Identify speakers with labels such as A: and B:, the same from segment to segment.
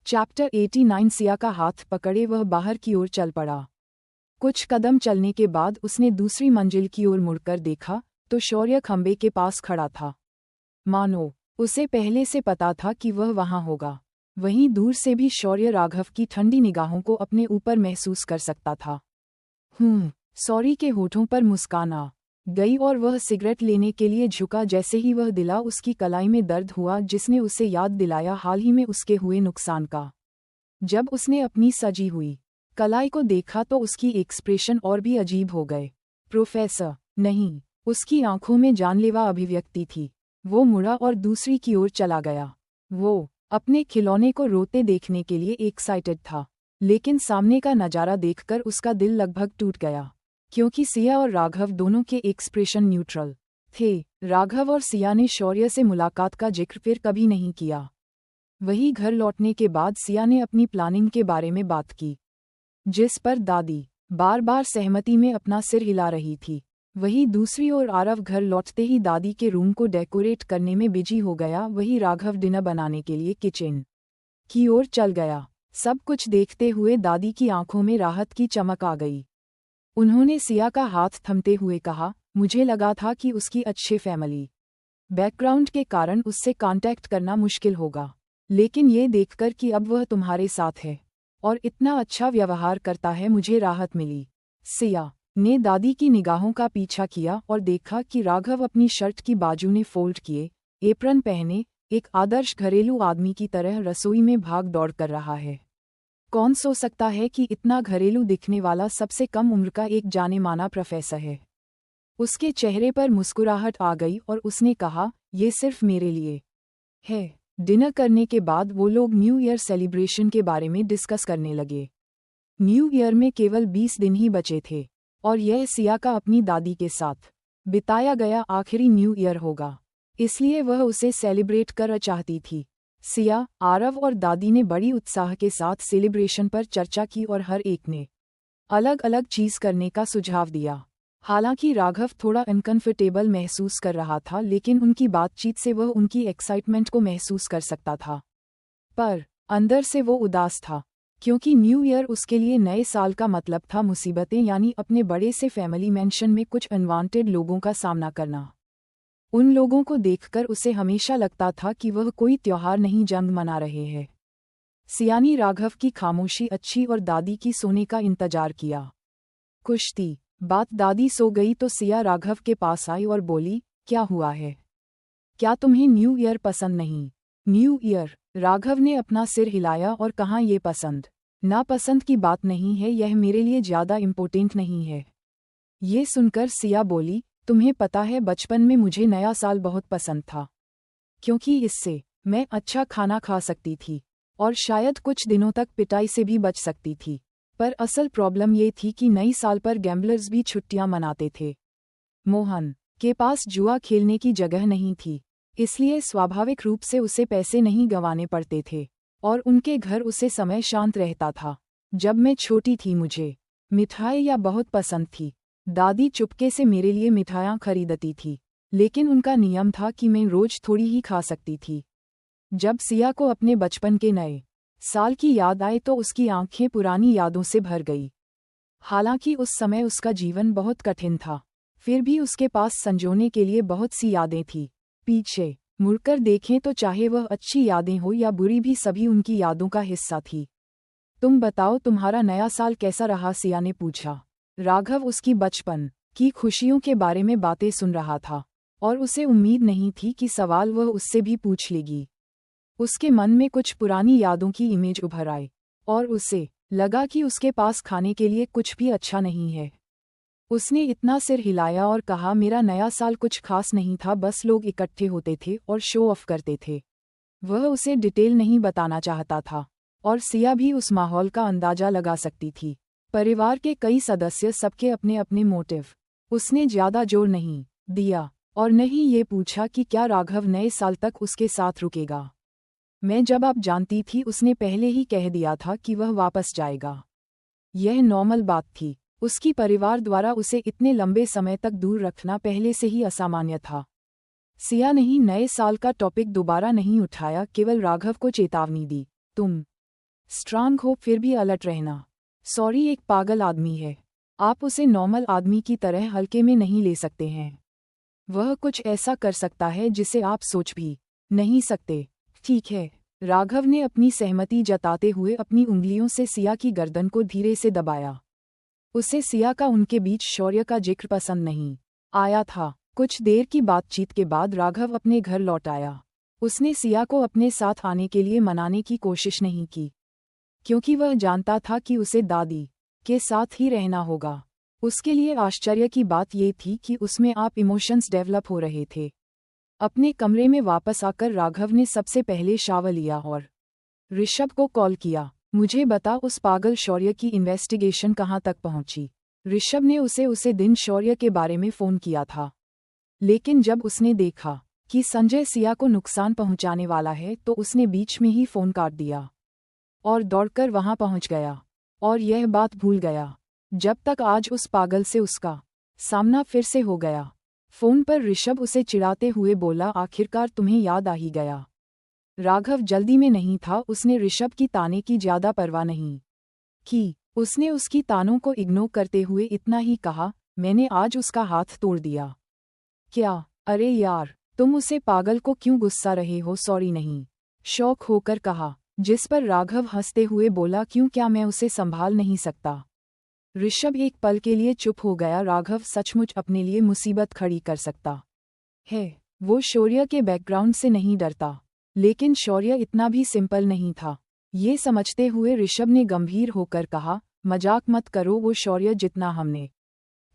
A: Chapter 89। Siya का हाथ पकड़े वह बाहर की ओर चल पड़ा। कुछ कदम चलने के बाद उसने दूसरी मंजिल की ओर मुड़कर देखा तो शौर्य खंबे के पास खड़ा था। मानो उसे पहले से पता था कि वह वहां होगा। वहीं दूर से भी शौर्य राघव की ठंडी निगाहों को अपने ऊपर महसूस कर सकता था। सॉरी के होठों पर मुस्कान आ गई और वह सिगरेट लेने के लिए झुका। जैसे ही वह दिला उसकी कलाई में दर्द हुआ जिसने उसे याद दिलाया हाल ही में उसके हुए नुकसान का। जब उसने अपनी सजी हुई कलाई को देखा तो उसकी एक्सप्रेशन और भी अजीब हो गए। प्रोफेसर नहीं, उसकी आंखों में जानलेवा अभिव्यक्ति थी। वो मुड़ा और दूसरी की ओर चला गया। वो अपने खिलौने को रोते देखने के लिए एक्साइटेड था, लेकिन सामने का नज़ारा देखकर उसका दिल लगभग टूट गया, क्योंकि सिया और राघव दोनों के एक्सप्रेशन न्यूट्रल थे। राघव और सिया ने शौर्य से मुलाकात का जिक्र फिर कभी नहीं किया। वही घर लौटने के बाद सिया ने अपनी प्लानिंग के बारे में बात की, जिस पर दादी बार बार सहमति में अपना सिर हिला रही थी। वही दूसरी ओर आरव घर लौटते ही दादी के रूम को डेकोरेट करने में बिजी हो गया। वही राघव डिनर बनाने के लिए किचन की ओर चल गया। सब कुछ देखते हुए दादी की आंखों में राहत की चमक आ गई। उन्होंने सिया का हाथ थमते हुए कहा, मुझे लगा था कि उसकी अच्छे फैमिली बैकग्राउंड के कारण उससे कांटेक्ट करना मुश्किल होगा, लेकिन ये देखकर कि अब वह तुम्हारे साथ है और इतना अच्छा व्यवहार करता है मुझे राहत मिली। सिया ने दादी की निगाहों का पीछा किया और देखा कि राघव अपनी शर्ट की बाजू ने फोल्ड किए, एप्रन पहने, एक आदर्श घरेलू आदमी की तरह रसोई में भाग दौड़ कर रहा है। कौन सोच सकता है कि इतना घरेलू दिखने वाला सबसे कम उम्र का एक जाने माना प्रोफेसर है। उसके चेहरे पर मुस्कुराहट आ गई और उसने कहा, ये सिर्फ मेरे लिए है। डिनर करने के बाद वो लोग न्यू ईयर सेलिब्रेशन के बारे में डिस्कस करने लगे। न्यू ईयर में केवल 20 दिन ही बचे थे और यह सिया का अपनी दादी के साथ बिताया गया आखिरी न्यू ईयर होगा, इसलिए वह उसे सेलिब्रेट कर चाहती थी। सिया, आरव और दादी ने बड़ी उत्साह के साथ सेलिब्रेशन पर चर्चा की और हर एक ने अलग अलग चीज़ करने का सुझाव दिया। हालांकि राघव थोड़ा अनकंफर्टेबल महसूस कर रहा था, लेकिन उनकी बातचीत से वह उनकी एक्साइटमेंट को महसूस कर सकता था। पर अंदर से वो उदास था, क्योंकि न्यू ईयर उसके लिए नए साल का मतलब था मुसीबतें, यानी अपने बड़े से फैमिली मैंशन में कुछ अनवांटेड लोगों का सामना करना। उन लोगों को देखकर उसे हमेशा लगता था कि वह कोई त्योहार नहीं जंग मना रहे हैं। सियानी राघव की खामोशी अच्छी और दादी की सोने का इंतजार किया। कुश्ती बात दादी सो गई तो सिया राघव के पास आई और बोली, क्या हुआ है? क्या तुम्हें न्यू ईयर पसंद नहीं? New year? राघव ने अपना सिर हिलाया और कहा, ये पसंद नापसंद की बात नहीं है, यह मेरे लिए ज़्यादा इम्पोर्टेंट नहीं है। ये सुनकर सिया बोली, तुम्हें पता है बचपन में मुझे नया साल बहुत पसंद था, क्योंकि इससे मैं अच्छा खाना खा सकती थी और शायद कुछ दिनों तक पिटाई से भी बच सकती थी। पर असल प्रॉब्लम ये थी कि नई साल पर गैम्बलर्स भी छुट्टियां मनाते थे। मोहन के पास जुआ खेलने की जगह नहीं थी, इसलिए स्वाभाविक रूप से उसे पैसे नहीं गंवाने पड़ते थे और उनके घर उसे समय शांत रहता था। जब मैं छोटी थी मुझे मिठाइयाँ बहुत पसंद थी। दादी चुपके से मेरे लिए मिठाइयाँ खरीदती थी, लेकिन उनका नियम था कि मैं रोज थोड़ी ही खा सकती थी। जब सिया को अपने बचपन के नए साल की याद आई तो उसकी आंखें पुरानी यादों से भर गई। हालांकि उस समय उसका जीवन बहुत कठिन था, फिर भी उसके पास संजोने के लिए बहुत सी यादें थीं। पीछे मुड़कर देखें तो चाहे वह अच्छी यादें हो या बुरी, भी सभी उनकी यादों का हिस्सा थी। तुम बताओ, तुम्हारा नया साल कैसा रहा? सिया ने पूछा। राघव उसकी बचपन की खुशियों के बारे में बातें सुन रहा था और उसे उम्मीद नहीं थी कि सवाल वह उससे भी पूछ लेगी। उसके मन में कुछ पुरानी यादों की इमेज उभर आई और उसे लगा कि उसके पास खाने के लिए कुछ भी अच्छा नहीं है। उसने इतना सिर हिलाया और कहा, मेरा नया साल कुछ खास नहीं था, बस लोग इकट्ठे होते थे और शो ऑफ करते थे। वह उसे डिटेल नहीं बताना चाहता था और सिया भी उस माहौल का अंदाजा लगा सकती थी। परिवार के कई सदस्य, सबके अपने अपने मोटिव। उसने ज्यादा जोर नहीं दिया और नहीं ये पूछा कि क्या राघव नए साल तक उसके साथ रुकेगा। मैं जब आप जानती थी, उसने पहले ही कह दिया था कि वह वापस जाएगा। यह नॉर्मल बात थी। उसकी परिवार द्वारा उसे इतने लंबे समय तक दूर रखना पहले से ही असामान्य था। सिया ने नए साल का टॉपिक दोबारा नहीं उठाया, केवल राघव को चेतावनी दी, तुम स्ट्रांग हो फिर भी अलर्ट रहना। सॉरी एक पागल आदमी है, आप उसे नॉर्मल आदमी की तरह हल्के में नहीं ले सकते हैं। वह कुछ ऐसा कर सकता है जिसे आप सोच भी नहीं सकते। ठीक है, राघव ने अपनी सहमति जताते हुए अपनी उंगलियों से सिया की गर्दन को धीरे से दबाया। उसे सिया का उनके बीच शौर्य का जिक्र पसंद नहीं आया था। कुछ देर की बातचीत के बाद राघव अपने घर लौट आया। उसने सिया को अपने साथ आने के लिए मनाने की कोशिश नहीं की, क्योंकि वह जानता था कि उसे दादी के साथ ही रहना होगा। उसके लिए आश्चर्य की बात ये थी कि उसमें आप इमोशंस डेवलप हो रहे थे। अपने कमरे में वापस आकर राघव ने सबसे पहले शावर लिया और ऋषभ को कॉल किया। मुझे बता उस पागल शौर्य की इन्वेस्टिगेशन कहाँ तक पहुंची। ऋषभ ने उसे दिन शौर्य के बारे में फ़ोन किया था, लेकिन जब उसने देखा कि संजय सिया को नुकसान पहुंचाने वाला है तो उसने बीच में ही फ़ोन काट दिया और दौड़कर वहां पहुंच गया और यह बात भूल गया जब तक आज उस पागल से उसका सामना फिर से हो गया। फ़ोन पर ऋषभ उसे चिढ़ाते हुए बोला, आखिरकार तुम्हें याद आ ही गया। राघव जल्दी में नहीं था, उसने ऋषभ की ताने की ज़्यादा परवाह नहीं की। उसने उसकी तानों को इग्नोर करते हुए इतना ही कहा, मैंने आज उसका हाथ तोड़ दिया। क्या? अरे यार, तुम उसे पागल को क्यों गुस्सा रहे हो? सॉरी नहीं, शौक होकर कहा। जिस पर राघव हंसते हुए बोला, क्यों, क्या मैं उसे संभाल नहीं सकता? ऋषभ एक पल के लिए चुप हो गया। राघव सचमुच अपने लिए मुसीबत खड़ी कर सकता है। वो शौर्य के बैकग्राउंड से नहीं डरता, लेकिन शौर्य इतना भी सिंपल नहीं था। ये समझते हुए ऋषभ ने गंभीर होकर कहा, मजाक मत करो, वो शौर्य जितना हमने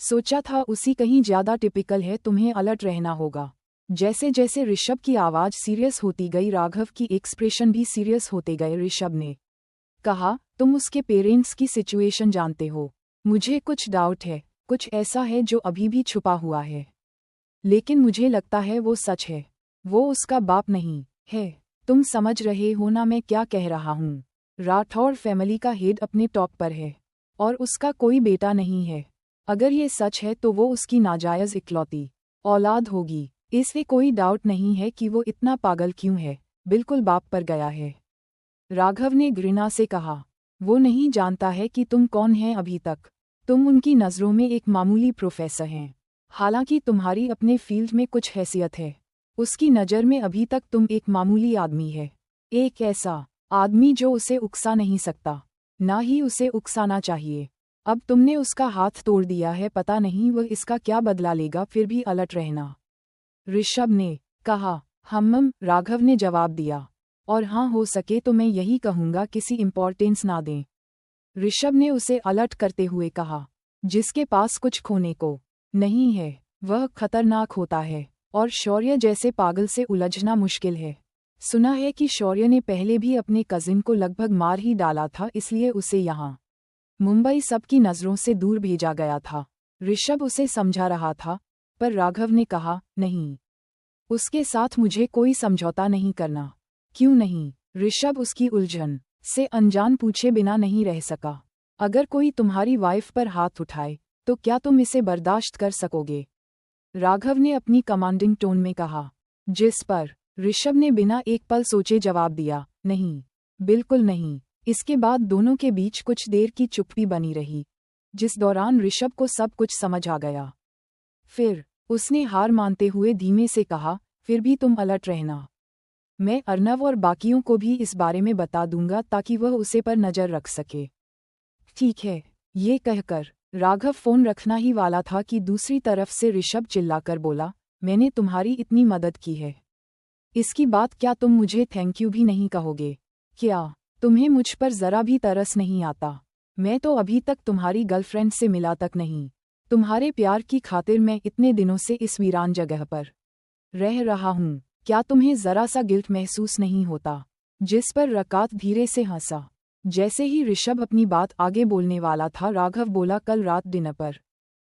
A: सोचा था उसी कहीं ज़्यादा टिपिकल है, तुम्हें अलर्ट रहना होगा। जैसे जैसे ऋषभ की आवाज़ सीरियस होती गई, राघव की एक्सप्रेशन भी सीरियस होते गए। ऋषभ ने कहा, तुम उसके पेरेंट्स की सिचुएशन जानते हो। मुझे कुछ डाउट है, कुछ ऐसा है जो अभी भी छुपा हुआ है, लेकिन मुझे लगता है वो सच है। वो उसका बाप नहीं है। तुम समझ रहे हो ना मैं क्या कह रहा हूँ? राठौर फैमिली का हेड अपने टॉप पर है और उसका कोई बेटा नहीं है। अगर ये सच है तो वो उसकी नाजायज़ इकलौती औलाद होगी। इससे कोई डाउट नहीं है कि वो इतना पागल क्यों है, बिल्कुल बाप पर गया है। राघव ने घृणा से कहा, वो नहीं जानता है कि तुम कौन हैं अभी तक। तुम उनकी नज़रों में एक मामूली प्रोफेसर हैं, हालांकि तुम्हारी अपने फील्ड में कुछ हैसियत है। उसकी नज़र में अभी तक तुम एक मामूली आदमी है, एक ऐसा आदमी जो उसे उकसा नहीं सकता, ना ही उसे उकसाना चाहिए। अब तुमने उसका हाथ तोड़ दिया है, पता नहीं वह इसका क्या बदला लेगा, फिर भी अलर्ट रहना। ऋषभ ने कहा। राघव ने जवाब दिया, और हाँ, हो सके तो मैं यही कहूँगा, किसी इम्पोर्टेंस ना दें। ऋषभ ने उसे अलर्ट करते हुए कहा, जिसके पास कुछ खोने को नहीं है वह खतरनाक होता है, और शौर्य जैसे पागल से उलझना मुश्किल है। सुना है कि शौर्य ने पहले भी अपने कजिन को लगभग मार ही डाला था, इसलिए उसे यहाँ मुंबई सबकी नज़रों से दूर भेजा गया था। ऋषभ उसे समझा रहा था, पर राघव ने कहा, नहीं, उसके साथ मुझे कोई समझौता नहीं करना। क्यों नहीं? ऋषभ उसकी उलझन से अनजान पूछे बिना नहीं रह सका। अगर कोई तुम्हारी वाइफ पर हाथ उठाए तो क्या तुम इसे बर्दाश्त कर सकोगे? राघव ने अपनी कमांडिंग टोन में कहा, जिस पर ऋषभ ने बिना एक पल सोचे जवाब दिया, नहीं, बिल्कुल नहीं। इसके बाद दोनों के बीच कुछ देर की चुप्पी बनी रही, जिस दौरान ऋषभ को सब कुछ समझ आ गया। फिर उसने हार मानते हुए धीमे से कहा, फिर भी तुम अलर्ट रहना। मैं अर्नव और बाकियों को भी इस बारे में बता दूंगा ताकि वह उसे पर नज़र रख सके। ठीक है, ये कहकर राघव फ़ोन रखना ही वाला था कि दूसरी तरफ से ऋषभ चिल्लाकर बोला, मैंने तुम्हारी इतनी मदद की है, इसकी बात क्या तुम मुझे थैंक यू भी नहीं कहोगे? क्या तुम्हें मुझ पर ज़रा भी तरस नहीं आता? मैं तो अभी तक तुम्हारी गर्लफ्रेंड से मिला तक नहीं। तुम्हारे प्यार की खातिर मैं इतने दिनों से इस वीरान जगह पर रह रहा हूँ। क्या तुम्हें ज़रा सा गिल्ट महसूस नहीं होता? जिस पर रकात धीरे से हंसा। जैसे ही ऋषभ अपनी बात आगे बोलने वाला था, राघव बोला, कल रात डिनर पर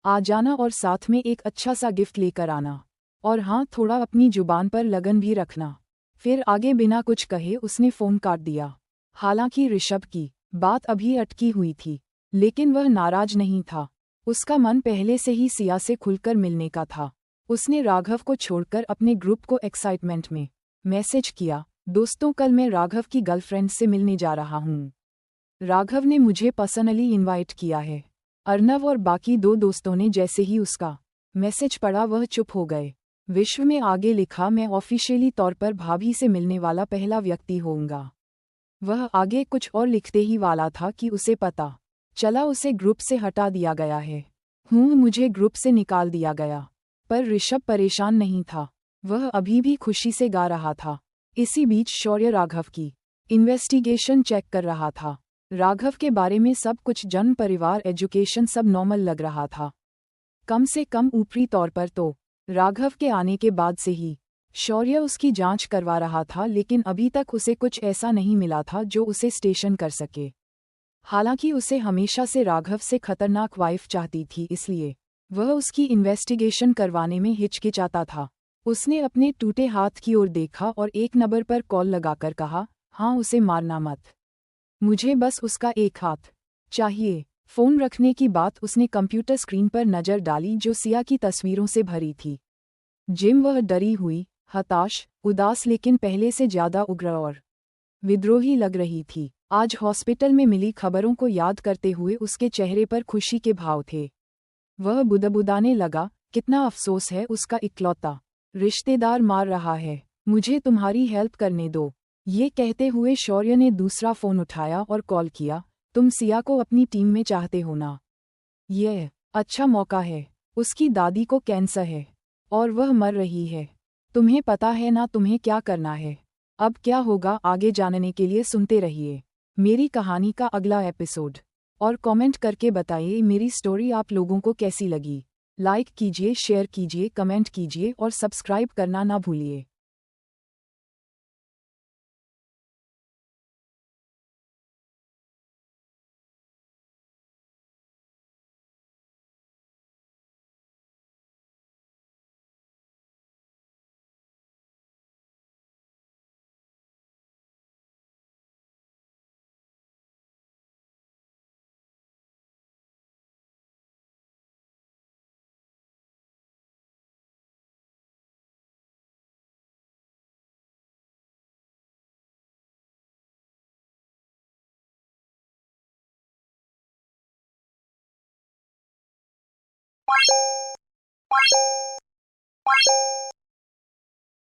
A: आ जाना और साथ में एक अच्छा सा गिफ्ट लेकर आना, और हाँ, थोड़ा अपनी जुबान पर लगन भी रखना। फिर आगे बिना कुछ कहे उसने फ़ोन काट दिया। हालांकि ऋषभ की बात अभी अटकी हुई थी, लेकिन वह नाराज नहीं था। उसका मन पहले से ही सिया से खुलकर मिलने का था। उसने राघव को छोड़कर अपने ग्रुप को एक्साइटमेंट में मैसेज किया, दोस्तों, कल मैं राघव की गर्लफ्रेंड से मिलने जा रहा हूँ। राघव ने मुझे पर्सनली इनवाइट किया है। अर्नव और बाकी 2 दोस्तों ने जैसे ही उसका मैसेज पढ़ा वह चुप हो गए। विश्व में आगे लिखा, मैं ऑफिशियली तौर पर भाभी से मिलने वाला पहला व्यक्ति होऊंगा। वह आगे कुछ और लिखते ही वाला था कि उसे पता चला उसे ग्रुप से हटा दिया गया है। मुझे ग्रुप से निकाल दिया गया। पर ऋषभ परेशान नहीं था, वह अभी भी खुशी से गा रहा था। इसी बीच शौर्य राघव की इन्वेस्टिगेशन चेक कर रहा था। राघव के बारे में सब कुछ, जन्म, परिवार, एजुकेशन, सब नॉर्मल लग रहा था। कम से कम ऊपरी तौर पर तो। राघव के आने के बाद से ही शौर्य उसकी जांच करवा रहा था, लेकिन अभी तक उसे कुछ ऐसा नहीं मिला था जो उसे स्टेशन कर सके। हालांकि उसे हमेशा से राघव से खतरनाक वाइफ चाहती थी, इसलिए वह उसकी इन्वेस्टिगेशन करवाने में हिचकिचाता था। उसने अपने टूटे हाथ की ओर देखा और एक नंबर पर कॉल लगाकर कहा, हाँ, उसे मारना मत, मुझे बस उसका एक हाथ चाहिए। फोन रखने की बात उसने कंप्यूटर स्क्रीन पर नजर डाली जो सिया की तस्वीरों से भरी थी। जिम वह डरी हुई, हताश, उदास, लेकिन पहले से ज्यादा उग्र और विद्रोही लग रही थी। आज हॉस्पिटल में मिली खबरों को याद करते हुए उसके चेहरे पर खुशी के भाव थे। वह बुदबुदाने लगा, कितना अफसोस है, उसका इकलौता रिश्तेदार मार रहा है, मुझे तुम्हारी हेल्प करने दो। ये कहते हुए शौर्य ने दूसरा फोन उठाया और कॉल किया, तुम सिया को अपनी टीम में चाहते हो ना? यह अच्छा मौका है। उसकी दादी को कैंसर है और वह मर रही है। तुम्हें पता है ना तुम्हें क्या करना है। अब क्या होगा आगे जानने के लिए सुनते रहिए मेरी कहानी का अगला एपिसोड। और कमेंट करके बताइए मेरी स्टोरी आप लोगों को कैसी लगी। लाइक कीजिए, शेयर कीजिए, कमेंट कीजिए और सब्सक्राइब करना ना भूलिए।